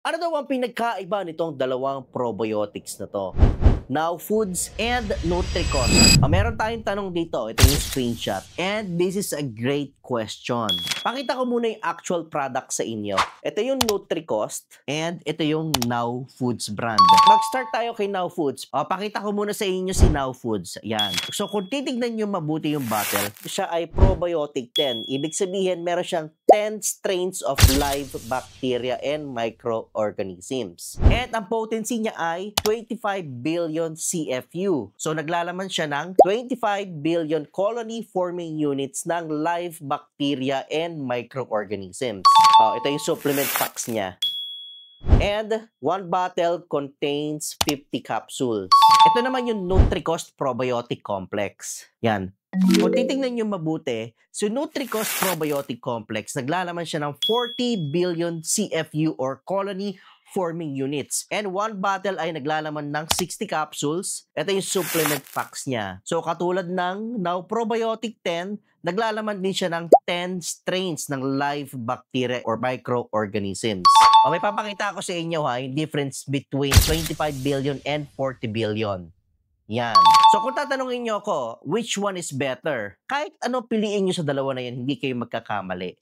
Ano daw ang pinagkaiba nitong dalawang probiotics na to? Now Foods and Nutricon. Meron tayong tanong dito. Ito yung screenshot. And this is a great question. Pakita ko muna yung actual product sa inyo. Ito yung Nutricost and ito yung Now Foods brand. Mag-start tayo kay Now Foods. Pakita ko muna sa inyo si Now Foods. Yan. So kung titignan nyo mabuti yung bottle, siya ay probiotic 10. Ibig sabihin meron siyang 10 strains of live bacteria and microorganisms. And ang potency niya ay 25 billion CFU. So naglalaman siya ng 25 billion colony-forming units ng live bacteria and microorganisms. Ito yung supplement packs niya. And one bottle contains 50 capsules. Ito naman yung Nutricost Probiotic Complex. Yan. Kung titingnan nyo mabuti, si Nutricost Probiotic Complex, naglalaman siya ng 40 billion CFU or colony forming units. And one bottle ay naglalaman ng 60 capsules. Ito yung supplement packs niya. So katulad ng Now Probiotic 10, naglalaman din siya ng 10 strains ng live bacteria or microorganisms. May papakita ko sa inyo yung difference between 25 billion and 40 billion. Yan. So kung tatanungin nyo ako, which one is better? Kahit ano piliin nyo sa dalawa na yan, hindi kayo magkakamali.